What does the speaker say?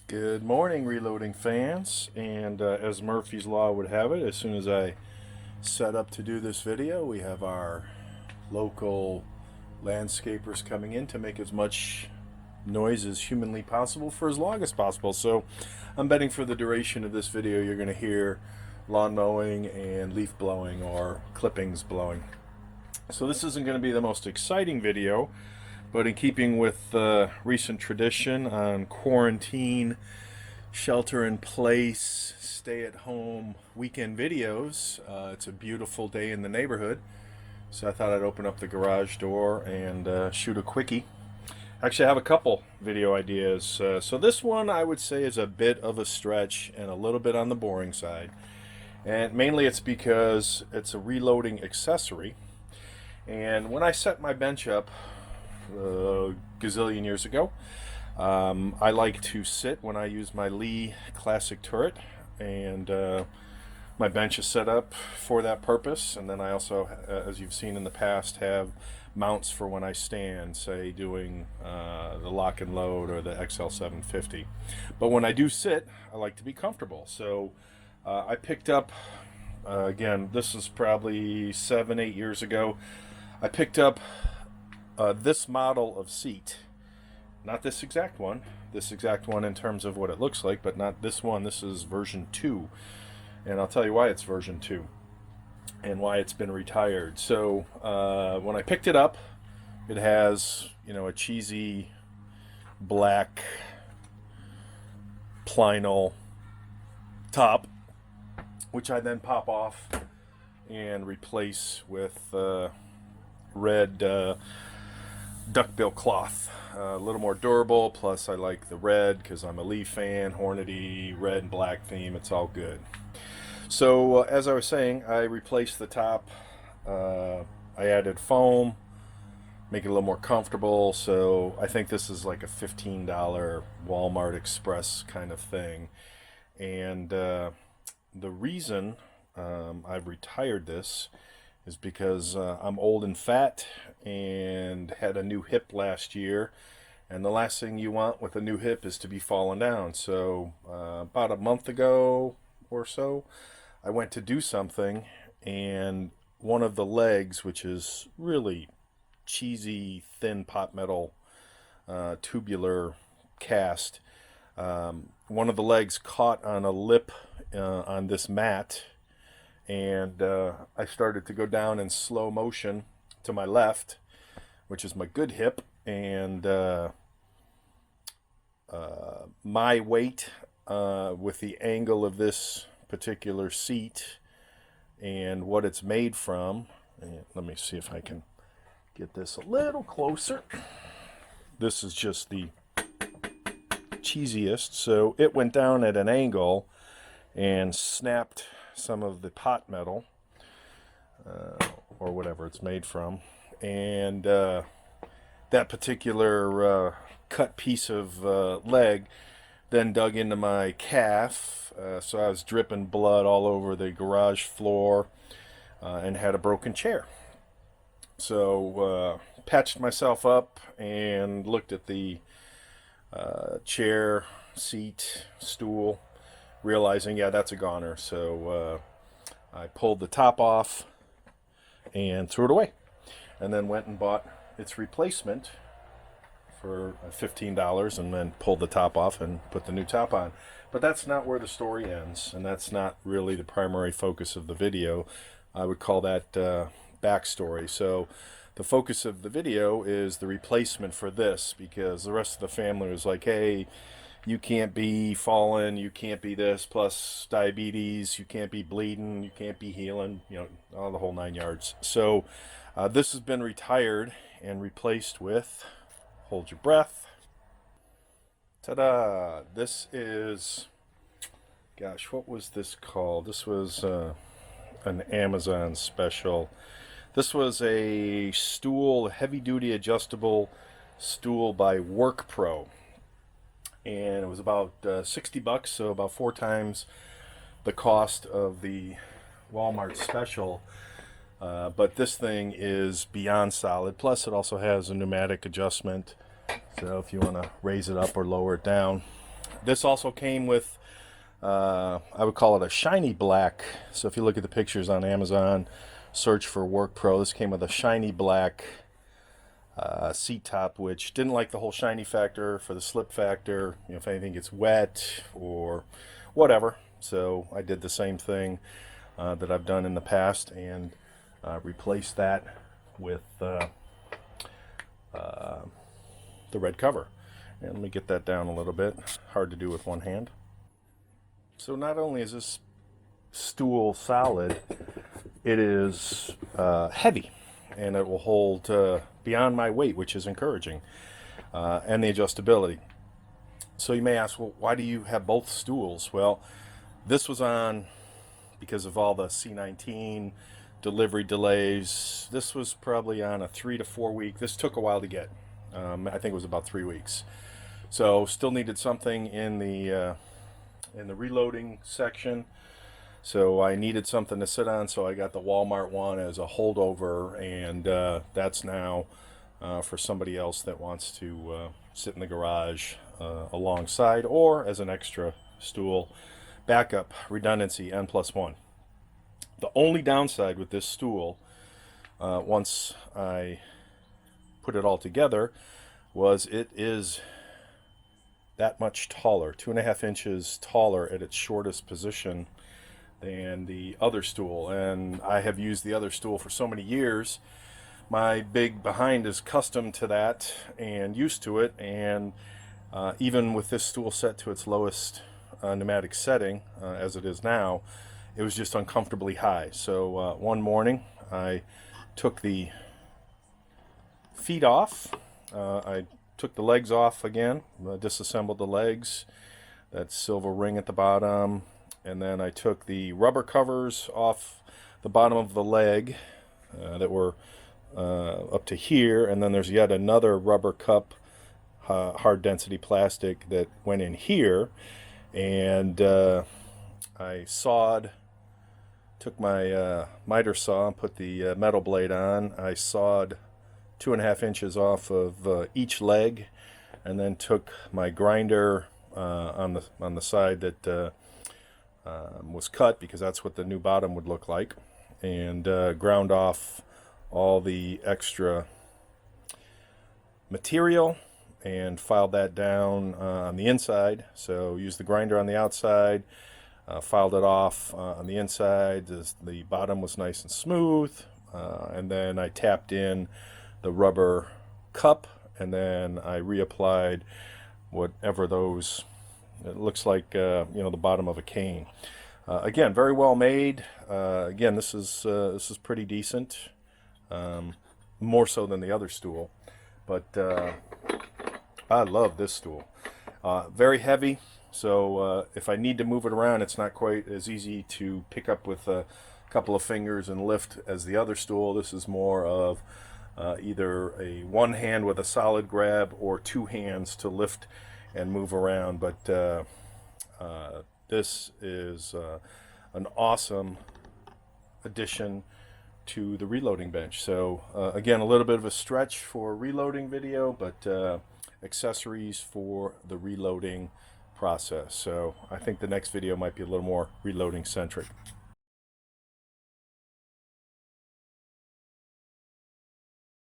Good morning, Reloading fans, and as Murphy's Law would have it, as soon as I set up to do this video, we have our local landscapers coming in to make as much noise as humanly possible for as long as possible. So I'm betting for the duration of this video you're going to hear lawn mowing and leaf blowing or clippings blowing. So this isn't going to be the most exciting video, but in keeping with recent tradition on quarantine, shelter in place, stay at home weekend videos, it's a beautiful day in the neighborhood. So I thought I'd open up the garage door and shoot a quickie. Actually, I have a couple video ideas. So this one I would say is a bit of a stretch and a little bit on the boring side. And mainly it's because it's a reloading accessory. And when I set my bench up a gazillion years ago, I like to sit when I use my Lee classic turret, and my bench is set up for that purpose. And then I also, as you've seen in the past, have mounts for when I stand, say doing the lock and load or the XL750. But when I do sit, I like to be comfortable. So I picked up, again, this is probably 7-8 years ago, I picked up this model of seat. Not this exact one in terms of what it looks like, but not this one. This is version 2. And I'll tell you why it's version 2 and why it's been retired. So when I picked it up, it has, a cheesy black Plynal top, which I then pop off and replace with red duckbill cloth. A little more durable, plus I like the red because I'm a Lee fan. Hornady, red and black theme, it's all good. So as I was saying, I replaced the top. I added foam, make it a little more comfortable. So I think this is like a $15 Walmart Express kind of thing. And the reason I've retired this is because I'm old and fat and had a new hip last year, and the last thing you want with a new hip is to be falling down. So about a month ago or so, I went to do something, and one of the legs, which is really cheesy thin pot metal tubular cast, one of the legs caught on a lip on this mat, and I started to go down in slow motion to my left, which is my good hip, and my weight with the angle of this particular seat and what it's made from, and let me see if I can get this a little closer. This is just the cheesiest, so it went down at an angle and snapped some of the pot metal or whatever it's made from, and that particular cut piece of leg then dug into my calf, so I was dripping blood all over the garage floor and had a broken chair. So patched myself up and looked at the chair, seat, stool, realizing, yeah, that's a goner. So I pulled the top off and threw it away, and then went and bought its replacement for $15, and then pulled the top off and put the new top on. But that's not where the story ends, and that's not really the primary focus of the video. I would call that backstory. So the focus of the video is the replacement for this, because the rest of the family was like, hey, you can't be falling, you can't be this, plus diabetes, you can't be bleeding, you can't be healing, all the whole 9 yards. So this has been retired and replaced with, hold your breath, ta-da! This is, gosh, what was this called? This was an Amazon special. This was a Stool, heavy-duty adjustable stool by Workpro. And it was about $60, so about 4 times the cost of the Walmart special. But this thing is beyond solid. Plus, it also has a pneumatic adjustment, so if you want to raise it up or lower it down. This also came with, I would call it a shiny black. So if you look at the pictures on Amazon, search for Workpro, this came with a shiny black seat top, which didn't like the whole shiny factor for the slip factor, you know, if anything gets wet or whatever. So I did the same thing that I've done in the past and replaced that with the red cover. And let me get that down a little bit. Hard to do with one hand. So not only is this stool solid, it is heavy, and it will hold beyond my weight, which is encouraging, and the adjustability. So you may ask, well, why do you have both stools? Well, this was on because of all the C-19 delivery delays. This was probably on a 3 to 4 week. This took a while to get. I think it was about 3 weeks. So still needed something in the reloading section. So I needed something to sit on, so I got the Walmart one as a holdover, and that's now for somebody else that wants to sit in the garage alongside, or as an extra stool. Backup, redundancy, N+1. The only downside with this stool, once I put it all together, was it is that much taller, 2.5 inches taller at its shortest position than the other stool. And I have used the other stool for so many years. My big behind is custom to that and used to it, and even with this stool set to its lowest pneumatic setting, as it is now, it was just uncomfortably high. So one morning I took the feet off, I took the legs off again, disassembled the legs, that silver ring at the bottom, and then I took the rubber covers off the bottom of the leg that were up to here, and then there's yet another rubber cup, hard density plastic that went in here, and I took my miter saw and put the metal blade on. I sawed 2.5 inches off of each leg, and then took my grinder on the side that was cut, because that's what the new bottom would look like, and ground off all the extra material and filed that down on the inside. So used the grinder on the outside, filed it off on the inside. The bottom was nice and smooth, and then I tapped in the rubber cup, and then I reapplied whatever those, it looks like you know, the bottom of a cane. Again, very well made. Again, this is pretty decent, more so than the other stool, but I love this stool. Very heavy, so if I need to move it around, it's not quite as easy to pick up with a couple of fingers and lift as the other stool. This is more of either a one hand with a solid grab or two hands to lift and move around. But this is an awesome addition to the reloading bench. So again, a little bit of a stretch for a reloading video, but accessories for the reloading process. So I think the next video might be a little more reloading centric.